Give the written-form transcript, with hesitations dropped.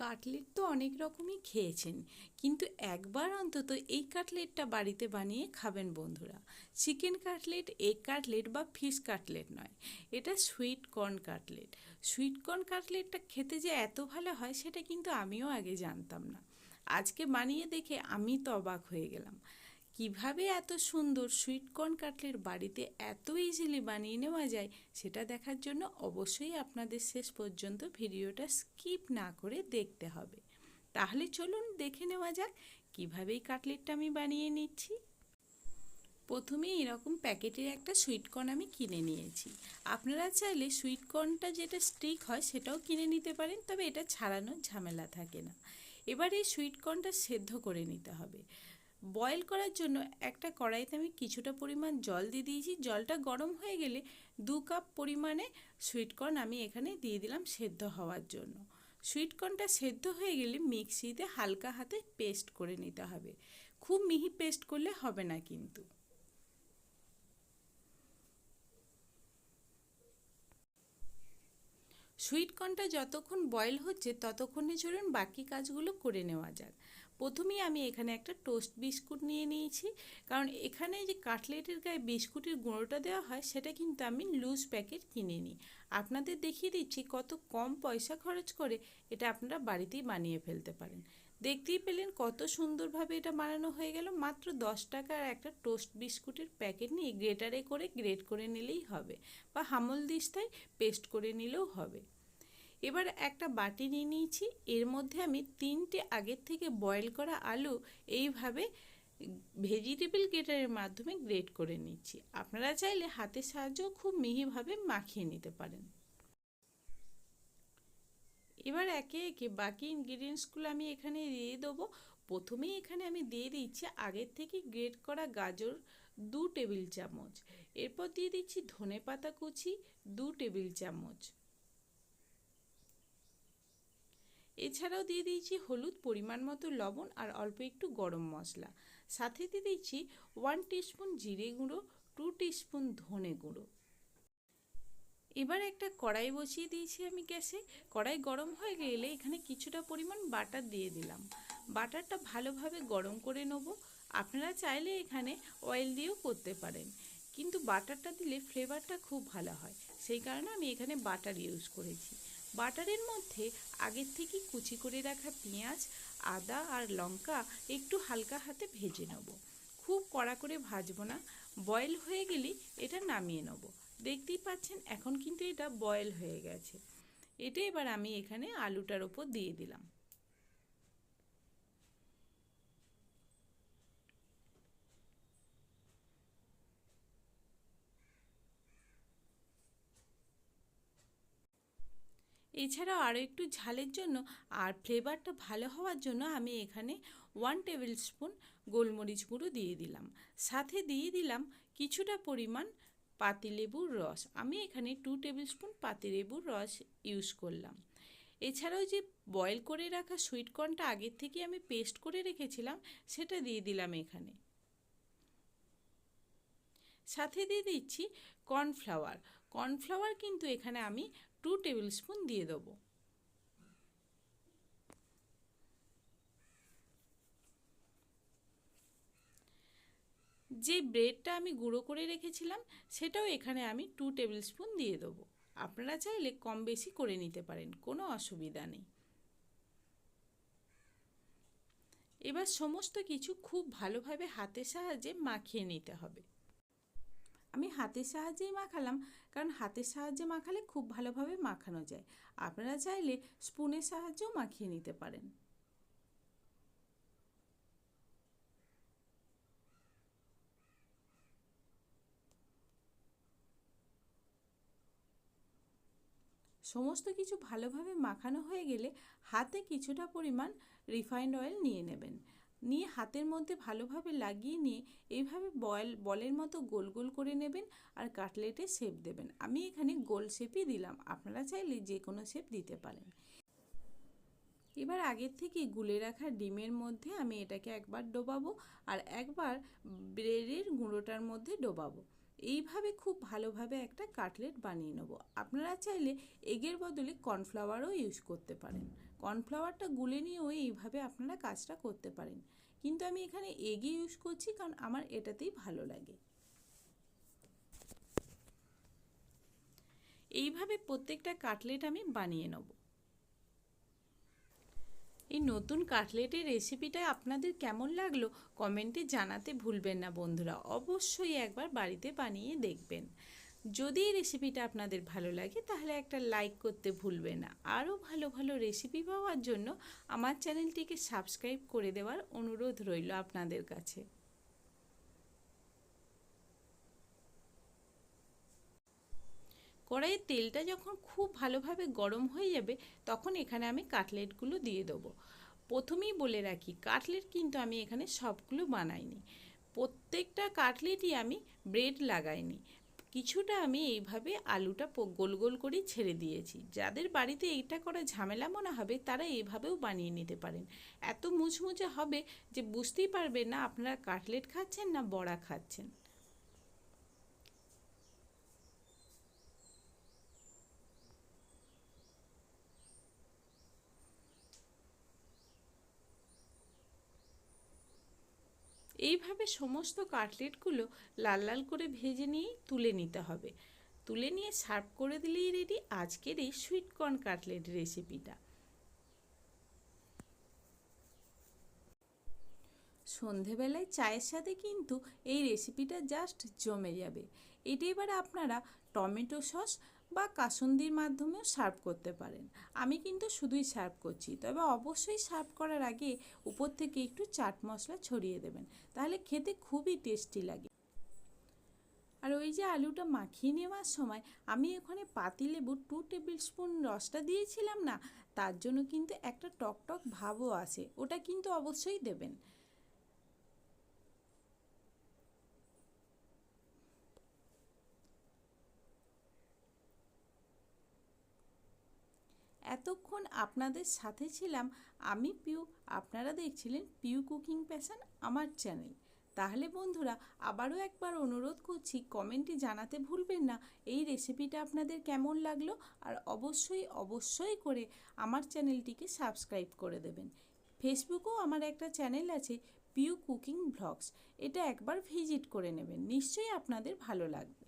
Cutlet তো অনেক রকমই খেয়েছেন, কিন্তু একবার অন্তত এই কাটলেটটা বাড়িতে বানিয়ে খাবেন বন্ধুরা। চিকেন কাটলেট, এগ কাটলেট বা ফিশ কাটলেট নয়, এটা sweet corn cutlet. Sweet corn কাটলেটটা খেতে যে এত ভালো হয় সেটা কিন্তু আমিও আগে জানতাম না। আজকে বানিয়ে দেখে আমি তো অবাক হয়ে গেলাম। কিভাবে এত সুন্দর সুইট কর্ন কাটলেট বাড়িতে এত ইজিলি বানিয়ে নেওয়া যায় সেটা দেখার জন্য অবশ্যই আপনাদের শেষ পর্যন্ত ভিডিওটা স্কিপ না করে দেখতে হবে। তাহলে চলুন দেখে নেওয়া যাক কিভাবে এই কাটলেটটা আমি বানিয়ে নিচ্ছি। প্রথমে এরকম প্যাকেটের একটা সুইট কর্ন আমি কিনে নিয়েছি। আপনারা চাইলে সুইট কর্নটা যেটা স্টিক হয় সেটাও কিনে নিতে পারেন, তবে এটা ছাড়ানোর ঝামেলা থাকে না। এবার এই সুইট কর্নটা সেদ্ধ করে নিতে হবে। বয়েল করার জন্য একটা কড়াইতে আমি কিছুটা পরিমাণ জল দিয়ে দিয়েছি। জলটা গরম হয়ে গেলে 2 কাপ পরিমাণে সুইটকর্ন আমি এখানে দিয়ে দিলাম সেদ্ধ হওয়ার জন্য। সুইটকর্নটা সেদ্ধ হয়ে গেলে মিক্সিতে হালকা হাতে পেস্ট করে নিতে হবে। খুব মিহি পেস্ট করলে হবে না কিন্তু। সুইটকর্নটা যতক্ষণ বয়েল হচ্ছে ততক্ষণে চলুন বাকি কাজগুলো করে নেওয়া যাক। প্রথমেই আমি এখানে একটা টোস্ট বিস্কুট নিয়ে নিয়েছি, কারণ এখানে যে কাটলেটের গায়ে বিস্কুটের গুঁড়োটা দেওয়া হয় সেটা কিন্তু আমি লুজ প্যাকেট কিনে নিই। আপনাদের দেখিয়ে দিচ্ছি কত কম পয়সা খরচ করে এটা আপনারা বাড়িতেই বানিয়ে ফেলতে পারেন। দেখতেই পেলেন কত সুন্দরভাবে এটা বানানো হয়ে গেল। মাত্র 10 টাকার একটা টোস্ট বিস্কুটের প্যাকেট নিয়ে গ্রেটারে করে গ্রেট করে নিলেই হবে, বা হামল দিস্তায় পেস্ট করে নিলেও হবে। এবার একটা বাটি নিয়ে নিয়েছি, এর মধ্যে আমি 3টে আগের থেকে বয়েল করা আলু এইভাবে ভেজিটেবল গ্রেটারের মাধ্যমে গ্রেট করে নিচ্ছি। আপনারা চাইলে হাতের সাহায্যেও খুব মিহিভাবে মাখিয়ে নিতে পারেন। এবার একে একে বাকি ইনগ্রিডিয়েন্টসগুলো আমি এখানে দিয়ে দেবো। প্রথমেই এখানে আমি দিয়ে দিচ্ছি আগের থেকে গ্রেট করা গাজর 2 টেবিল চামচ। এরপর দিয়ে দিচ্ছি ধনেপাতা কুচি 2 টেবিল চামচ। এছাড়াও দিয়ে দিয়েছি হলুদ, পরিমাণ মতো লবণ আর অল্প একটু গরম মশলা। সাথে দিয়ে দিচ্ছি 1 টিস্পুন জিরে গুঁড়ো, 2 টিস্পুন ধনে গুঁড়ো। এবার একটা কড়াই বসিয়ে দিয়েছি আমি গ্যাসে। কড়াই গরম হয়ে গেলে এখানে কিছুটা পরিমাণ বাটার দিয়ে দিলাম। বাটারটা ভালোভাবে গরম করে নেব। আপনারা চাইলে এখানে অয়েল দিয়েও করতে পারেন, কিন্তু বাটারটা দিলে ফ্লেভারটা খুব ভালো হয়, সেই কারণে আমি এখানে বাটার ইউজ করেছি। বাটারের মধ্যে আগের থেকে কুচি করে রাখা পেঁয়াজ, আদা আর লঙ্কা একটু হালকা হাতে ভেজে নেব। খুব কড়া করে ভাজবো না, বয়েল হয়ে গেলেই এটা নামিয়ে নেব। দেখতেই পাচ্ছেন এখন কিন্তু এটা বয়েল হয়ে গেছে। এটা এবার আমি এখানে আলুটার ওপর দিয়ে দিলাম। এছাড়াও আরও একটু ঝালের জন্য আর ফ্লেভারটা ভালো হওয়ার জন্য আমি এখানে 1 টেবিল স্পুন গোলমরিচ গুঁড়ো দিয়ে দিলাম। সাথে দিয়ে দিলাম কিছুটা পরিমাণ পাতিলেবুর রস। আমি এখানে 2 টেবিল স্পুন পাতিলেবুর রস ইউজ করলাম। এছাড়াও যে বয়েল করে রাখা সুইটকর্নটা আগের থেকে আমি পেস্ট করে রেখেছিলাম সেটা দিয়ে দিলাম এখানে। সাথে দিয়ে দিচ্ছি কর্নফ্লাওয়ার। কর্নফ্লাওয়ার কিন্তু এখানে আমি 2 টেবিল স্পুন দিয়ে দেবো। যে ব্রেডটা আমি গুঁড়ো করে রেখেছিলাম সেটাও এখানে আমি 2 টেবিল স্পুন দিয়ে দেবো। আপনারা চাইলে কম বেশি করে নিতে পারেন, কোনো অসুবিধা নেই। এবার সমস্ত কিছু খুব ভালোভাবে হাতের সাহায্যে মাখিয়ে নিতে হবে। আমি হাতের সাহায্যেই মাখালাম, কারণ হাতের সাহায্যে মাখালে খুব ভালোভাবে মাখানো যায়। আপনারা চাইলে স্পুনের সাহায্যেও মাখিয়ে নিতে পারেন। সমস্ত কিছু ভালোভাবে মাখানো হয়ে গেলে হাতে কিছুটা পরিমাণ রিফাইন্ড অয়েল নিয়ে নেবেন। নিয়ে হাতের মধ্যে ভালোভাবে লাগিয়ে নিয়ে এইভাবে বলের মতো গোল গোল করে নেবেন আর কাটলেটের শেপ দেবেন। আমি এখানে গোল শেপই দিলাম, আপনারা চাইলে যে কোনো শেপ দিতে পারেন। এবার আগের থেকে গুলে রাখা ডিমের মধ্যে আমি এটাকে একবার ডোবাবো আর একবার ব্রেডের গুঁড়োটার মধ্যে ডোবাবো। এইভাবে খুব ভালোভাবে একটা কাটলেট বানিয়ে নেব। আপনারা চাইলে এগের বদলে কর্নফ্লাওয়ারও ইউজ করতে পারেন। কর্নফ্লাওয়ারটা গুলে নিয়েও এইভাবে আপনারা কাজটা করতে পারেন, কিন্তু আমি এখানে এগই ইউজ করছি কারণ আমার এটাতেই ভালো লাগে। এইভাবে প্রত্যেকটা কাটলেট আমি বানিয়ে নেব। এই নতুন কাটলেটের রেসিপিটা আপনাদের কেমন লাগলো কমেন্টে জানাতে ভুলবেন না বন্ধুরা। অবশ্যই একবার বাড়িতে বানিয়ে দেখবেন। যদি এই রেসিপিটা আপনাদের ভালো লাগে তাহলে একটা লাইক করতে ভুলবেন না। আরও ভালো ভালো রেসিপি পাওয়ার জন্য আমার চ্যানেলটিকে সাবস্ক্রাইব করে দেওয়ার অনুরোধ রইল আপনাদের কাছে। কড়াইয়ের তেলটা যখন খুব ভালোভাবে গরম হয়ে যাবে তখন এখানে আমি কাটলেটগুলো দিয়ে দেবো। প্রথমেই বলে রাখি, কাটলেট কিন্তু আমি এখানে সবগুলো বানাইনি। প্রত্যেকটা কাটলেটই আমি ব্রেড লাগাইনি। কিছুটা আমি এইভাবে আলুটা গোল গোল করেই ছেড়ে দিয়েছি। যাদের বাড়িতে এইটা করা ঝামেলা মনে হবে তারা এইভাবেও বানিয়ে নিতে পারেন। এত মুচমুচে হবে যে বুঝতেই পারবেন না আপনারা কাটলেট খাচ্ছেন না বড়া খাচ্ছেন। এইভাবে সমস্ত কাটলেটগুলো লাল লাল করে ভেজে নিয়েই তুলে নিতে হবে। তুলে নিয়ে সার্ভ করে দিলেই রেডি আজকের এই সুইট কর্ন কাটলেট রেসিপিটা। সন্ধেবেলায় চায়ের সাথে কিন্তু এই রেসিপিটা জাস্ট জমে যাবে। এটা এবারে আপনারা টমেটো সস বা কাসুন্দির মাধ্যমেও সার্ভ করতে পারেন। আমি কিন্তু শুধুই সার্ভ করছি, তবে অবশ্যই সার্ভ করার আগে উপর থেকে একটু চাট মশলা ছড়িয়ে দেবেন, তাহলে খেতে খুবই টেস্টি লাগে। আর ওই যে আলুটা মাখিয়ে নেওয়ার সময় আমি ওখানে পাতিলেবুর 2 টেবিল স্পুন রসটা দিয়েছিলাম না, তার জন্য কিন্তু একটা টক টক ভাবও আসে, ওটা কিন্তু অবশ্যই দেবেন। এতক্ষণ আপনাদের সাথে ছিলাম আমি পিউ, আপনারা দেখছিলেন পিউ কুকিং প্যাশন আমার চ্যানেল। তাহলে বন্ধুরা আবারও একবার অনুরোধ করছি, কমেন্টে জানাতে ভুলবেন না এই রেসিপিটা আপনাদের কেমন লাগলো। আর অবশ্যই অবশ্যই করে আমার চ্যানেলটিকে সাবস্ক্রাইব করে দেবেন। ফেসবুকেও আমার একটা চ্যানেল আছে পিউ কুকিং ব্লগস, এটা একবার ভিজিট করে নেবেন, নিশ্চয়ই আপনাদের ভালো লাগবে।